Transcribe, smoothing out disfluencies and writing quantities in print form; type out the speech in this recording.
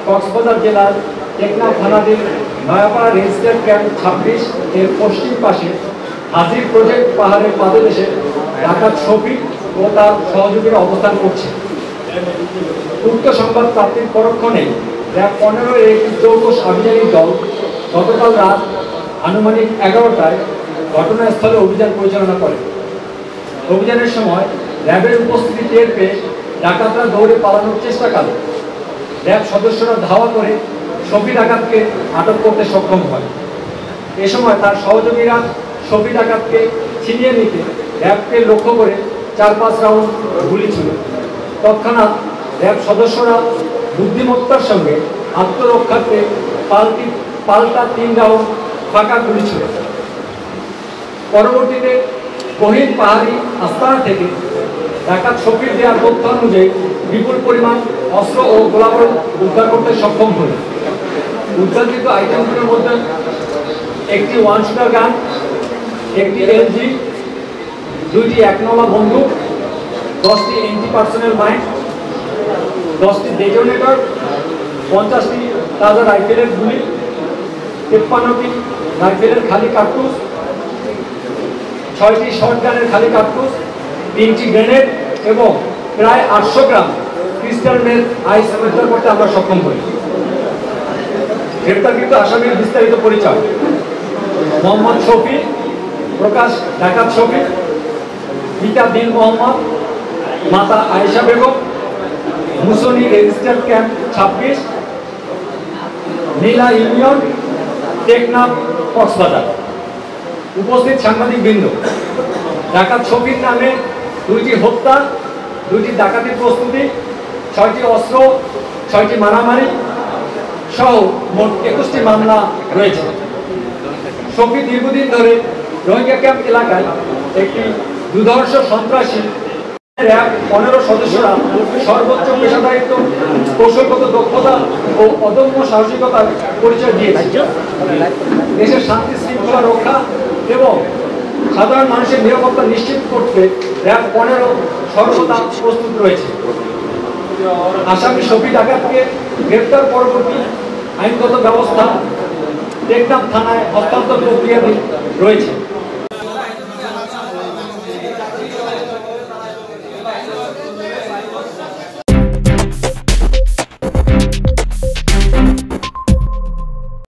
কক্সবাজার জেলার টেকনাফ থানাধীন Nayapara registrar camp 26 এর পশ্চিম পাশে হাজির প্রজেক্ট পাহাড়ের পাদদেশে ডাকাত শফিক ও তার সহযোগীরা অবস্থান করছে। উক্ত সংবাদ প্রাপ্তির পরক্ষণে র্যাব 15 এর একটি যৌথ অভিযানী দল গতকাল রাত আনুমানিক 11টায় ঘটনাস্থলে অভিযান পরিচালনা করে। অভিযানের সময় র্যাবের উপস্থিতি টের পেয়ে ডাকাতরা দৌড়ে পালানোর চেষ্টা করে। র্যাব সদস্যরা ধাওয়া করে শফি ডাকাতকে আটক করতে সক্ষম হয়। এ সময় তার সহযোগীরা শফি ডাকাতকে ছিনিয়ে নিতে র্যাবকে লক্ষ্য করে 4-5 রাউন্ড গুলি ছিল। তৎক্ষণাৎ র্যাব সদস্যরা বুদ্ধিমত্তার সঙ্গে আত্মরক্ষার্থে পাল্টা 3 রাউন্ড ফাঁকা গুলি ছিল। পরবর্তীতে গহীন পাহাড়ি আস্তানা থেকে ডাকাত শফির দেওয়ার তথ্য অনুযায়ী বিপুল পরিমাণ অস্ত্র ও গোলাবারুদ উদ্ধার করতে সক্ষম হল। উদ্ধারকৃত আইটেমগুলোর মধ্যে একটি 1 শুটার গান, একটি এলজি, 2টি 1 বন্দুক, 10টি অ্যান্টি-পার্সোনেল মাইন, 10টি ডেটোনেটর, 50টি তাজা রাইফেলের গুলি, 53টি রাইফেলের খালি কার্তুজ, 6টি শটগানের খালি কার্তুজ, 3টি গ্রেনেড এবং প্রায় 800 গ্রাম ক্রিস্টাল মেথ আইস উদ্ধার করতে আমরা সক্ষম হই। গ্রেপ্তারকৃত আসামির বিস্তারিত পরিচয়: মোহাম্মদ শফি, প্রকাশ ডাকাত শফি, পিতা দিল মোহাম্মদ, মাতা আয়েশা বেগম, মুসনি রেজিস্টার্ড ক্যাম্প 26, নীলা ইউনিয়ন, টেকনাফ, কক্সবাজার। উপস্থিত সাংবাদিক বৃন্দ, ডাকাত শফির নামে 2টি হত্যা, 2টি ডাকাতির প্রস্তুতি, 6টি অস্ত্র, 6টি মারামারি সহ মোট 21টি মামলা রয়েছে। শফি দীর্ঘদিন ধরে রোহিঙ্গা ক্যাম্প এলাকায় একটি দুর্ধর্ষ সন্ত্রাসী। র্যাব 15 সদস্যরা সর্বোচ্চ পেশাদারিত্ব, কৌশলগত দক্ষতা ও অদম্য সাহসিকতার পরিচয় দিয়েছে। দেশের শান্তি শৃঙ্খলা রক্ষা এবং সাধারণ মানুষের নিরাপত্তা নিশ্চিত করতে র্যাব 15 সর্বদা প্রস্তুত রয়েছে। আসামি শফি ডাকাতকে গ্রেপ্তার পরবর্তী আইনগত ব্যবস্থা টেকনাফ থানায় হস্তান্তর প্রক্রিয়াধীন রয়েছে।